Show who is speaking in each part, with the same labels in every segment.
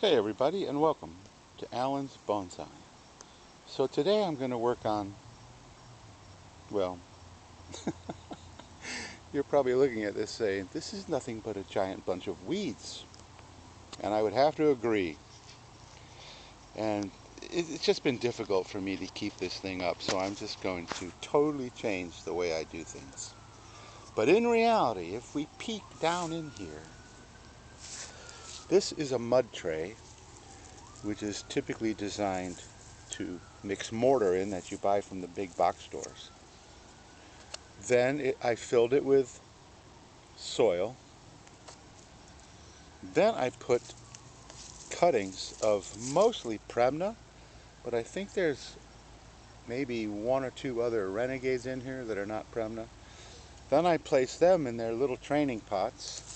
Speaker 1: Hey everybody, and welcome to Alan's Bonsai. So today I'm going to work on, well, you're probably looking at this saying, this is nothing but a giant bunch of weeds. And I would have to agree. And it's just been difficult for me to keep this thing up, so I'm just going to totally change the way I do things. But in reality, if we peek down in here, this is a mud tray, which is typically designed to mix mortar in that you buy from the big box stores. Then I filled it with soil. Then I put cuttings of mostly premna, but I think there's maybe one or two other renegades in here that are not premna. Then I place them in their little training pots.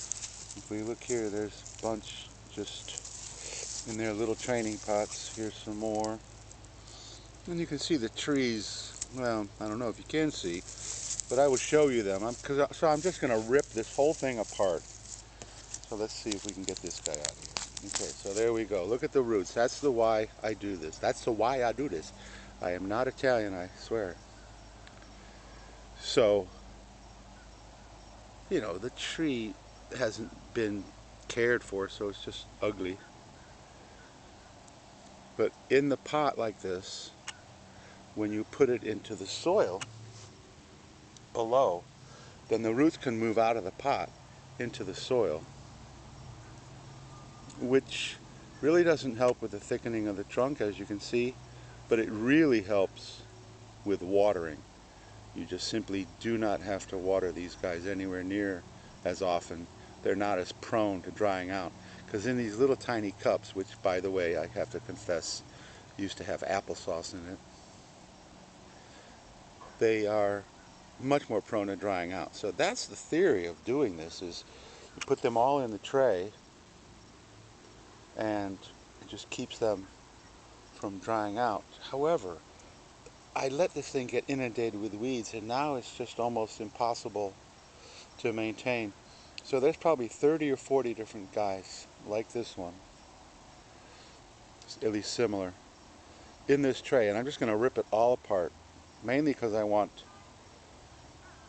Speaker 1: If we look here, there's a bunch just in their little training pots. Here's some more. And you can see the trees. Well, I don't know if you can see, but I will show you them. So I'm just going to rip this whole thing apart. So let's see if we can get this guy out of here. Okay, so there we go. Look at the roots. That's the why I do this. That's the why I do this. I am not Italian, I swear. So, you know, the tree hasn't been cared for, so it's just ugly. But in the pot like this, when you put it into the soil below, then the roots can move out of the pot into the soil, which really doesn't help with the thickening of the trunk, as you can see, but it really helps with watering. You just simply do not have to water these guys anywhere near as often. They're not as prone to drying out, because in these little tiny cups, which by the way I have to confess used to have applesauce in it, they are much more prone to drying out. So that's the theory of doing this, is you put them all in the tray and it just keeps them from drying out. However, I let this thing get inundated with weeds, and now it's just almost impossible to maintain. So there's probably 30 or 40 different guys like this one, at least similar, in this tray, and I'm just going to rip it all apart, mainly because I want,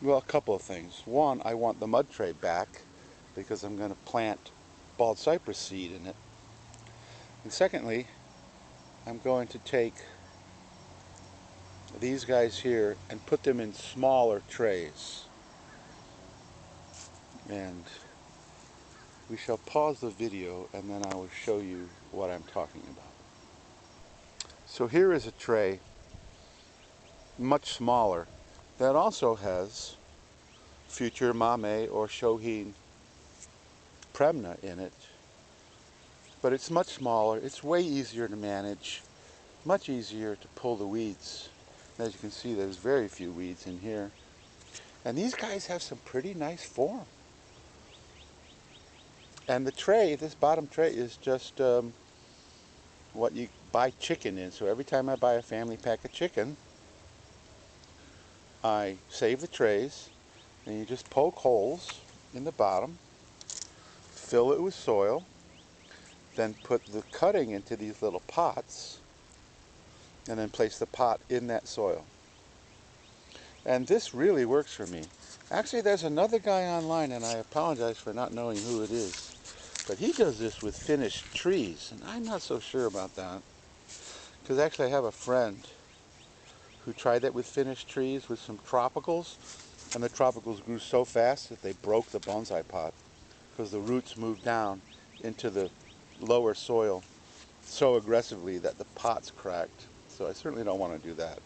Speaker 1: well, a couple of things. One, I want the mud tray back because I'm going to plant bald cypress seed in it. And secondly, I'm going to take these guys here and put them in smaller trays. And we shall pause the video and then I will show you what I'm talking about. So here is a tray, much smaller, that also has future Mame or Shohin premna in it. But it's much smaller, it's way easier to manage, much easier to pull the weeds. As you can see, there's very few weeds in here. And these guys have some pretty nice form. And the tray, this bottom tray, is just what you buy chicken in. So every time I buy a family pack of chicken, I save the trays, and you just poke holes in the bottom, fill it with soil, then put the cutting into these little pots, and then place the pot in that soil. And this really works for me. Actually, there's another guy online, and I apologize for not knowing who it is, but he does this with finished trees, and I'm not so sure about that. Because actually I have a friend who tried that with finished trees with some tropicals, and the tropicals grew so fast that they broke the bonsai pot because the roots moved down into the lower soil so aggressively that the pots cracked. So I certainly don't want to do that.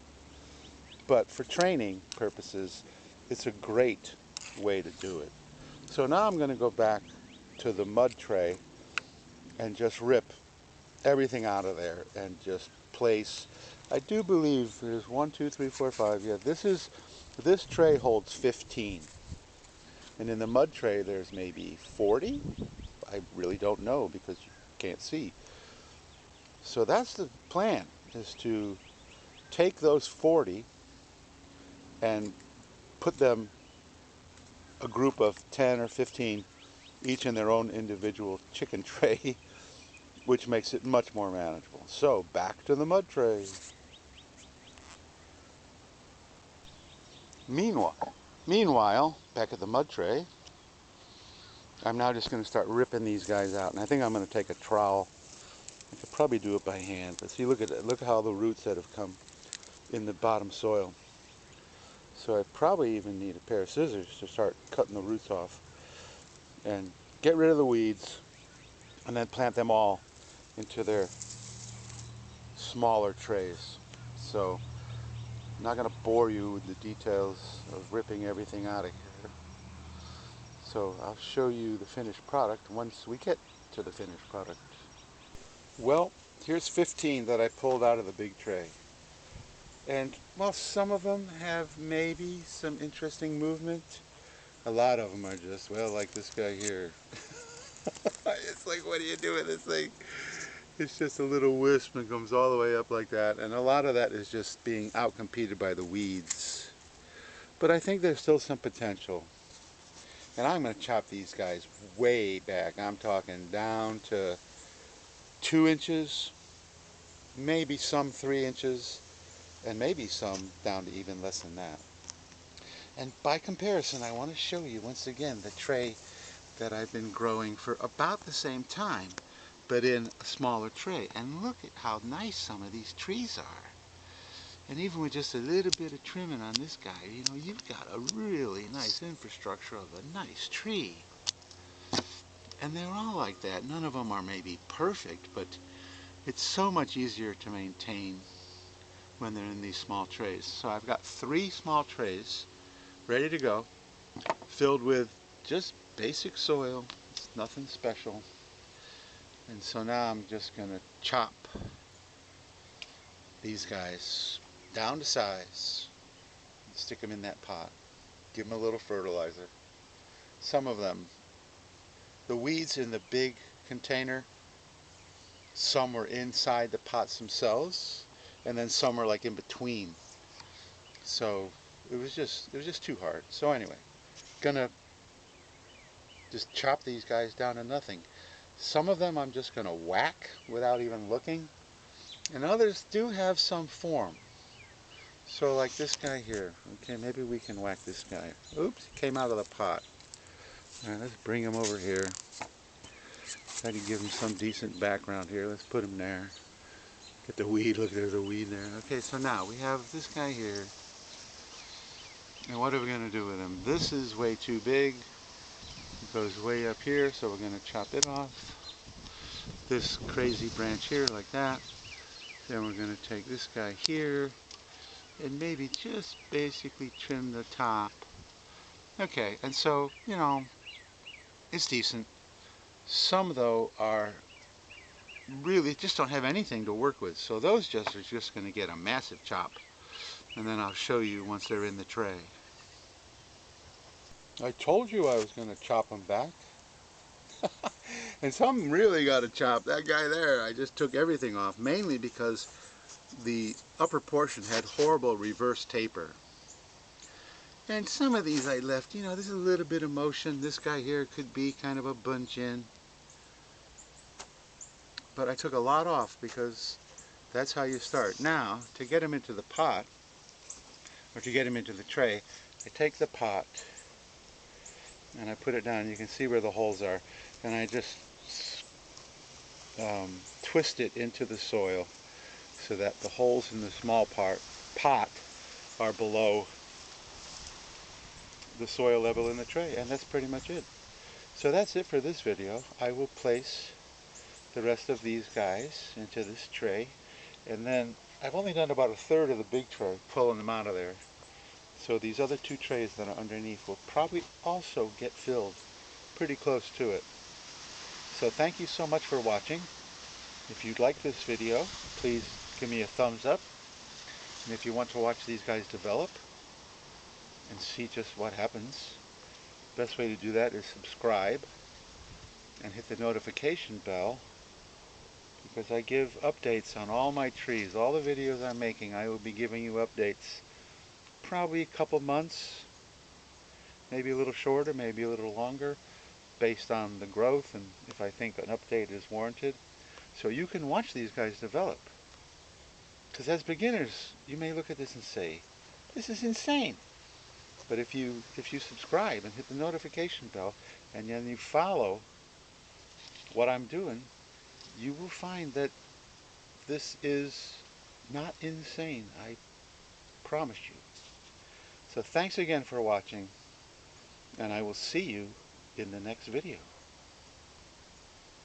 Speaker 1: But for training purposes, it's a great way to do it. So now I'm going to go back to the mud tray and just rip everything out of there and just place. I do believe there's 1, 2, 3, 4, 5. Yeah, this tray holds 15. And in the mud tray there's maybe 40. I really don't know because you can't see. So that's the plan, is to take those 40 and put them, a group of 10 or 15, each in their own individual chicken tray, which makes it much more manageable. So back to the mud tray. Meanwhile, back at the mud tray, I'm now just going to start ripping these guys out. And I think I'm going to take a trowel. I could probably do it by hand. But see, look at it. Look at how the roots that have come in the bottom soil. So I probably even need a pair of scissors to start cutting the roots off. And get rid of the weeds. And then plant them all into their smaller trays. So I'm not going to bore you with the details of ripping everything out of here. So I'll show you the finished product once we get to the finished product. Well, here's 15 that I pulled out of the big tray. And while some of them have maybe some interesting movement, a lot of them are just, well, like this guy here. It's like, what do you do with this thing? It's just a little wisp and comes all the way up like that. And a lot of that is just being outcompeted by the weeds. But I think there's still some potential. And I'm going to chop these guys way back. I'm talking down to 2 inches, maybe some 3 inches, and maybe some down to even less than that. And by comparison, I want to show you once again the tray that I've been growing for about the same time, but in a smaller tray. And look at how nice some of these trees are. And even with just a little bit of trimming on this guy, you know, you've got a really nice infrastructure of a nice tree. And they're all like that. None of them are maybe perfect, but it's so much easier to maintain when they're in these small trays. So I've got 3 small trays ready to go, filled with just basic soil. It's nothing special. And so now I'm just going to chop these guys down to size, stick them in that pot, give them a little fertilizer. Some of them, the weeds in the big container, some were inside the pots themselves, and then some were like in between. So it was just too hard. So anyway, gonna just chop these guys down to nothing. Some of them I'm just gonna whack without even looking, and others do have some form. So like this guy here, okay, maybe we can whack this guy. Oops, he came out of the pot. All right, let's bring him over here. Try to give him some decent background here. Let's put him there. Get the weed, look, there's a weed there. Okay, so now we have this guy here. And what are we going to do with him? This is way too big. It goes way up here, so we're going to chop it off. This crazy branch here, like that. Then we're going to take this guy here and maybe just basically trim the top. Okay, and so, you know, it's decent. Some, though, are really just don't have anything to work with. So those are just going to get a massive chop. And then I'll show you once they're in the tray. I told you I was going to chop them back. And some really got to chop. That guy there, I just took everything off, mainly because the upper portion had horrible reverse taper. And some of these I left, you know, there's a little bit of motion. This guy here could be kind of a bunch in. But I took a lot off because that's how you start. Now, to get them into the pot, or to get them into the tray, I take the pot and I put it down. You can see where the holes are. And I just twist it into the soil so that the holes in the small pot are below the soil level in the tray. And that's pretty much it. So that's it for this video. I will place the rest of these guys into this tray, and then I've only done about 1/3 of the big tray, pulling them out of there. So these other 2 trays that are underneath will probably also get filled pretty close to it. So thank you so much for watching. If you like this video, please give me a thumbs up. And if you want to watch these guys develop and see just what happens, the best way to do that is subscribe and hit the notification bell, because I give updates on all my trees. All the videos I'm making, I will be giving you updates probably a couple months, maybe a little shorter, maybe a little longer, based on the growth and if I think an update is warranted. so you can watch these guys develop. Because as beginners, you may look at this and say, this is insane. But if you subscribe and hit the notification bell, and then you follow what I'm doing, you will find that this is not insane. I promise you. So thanks again for watching, and I will see you in the next video.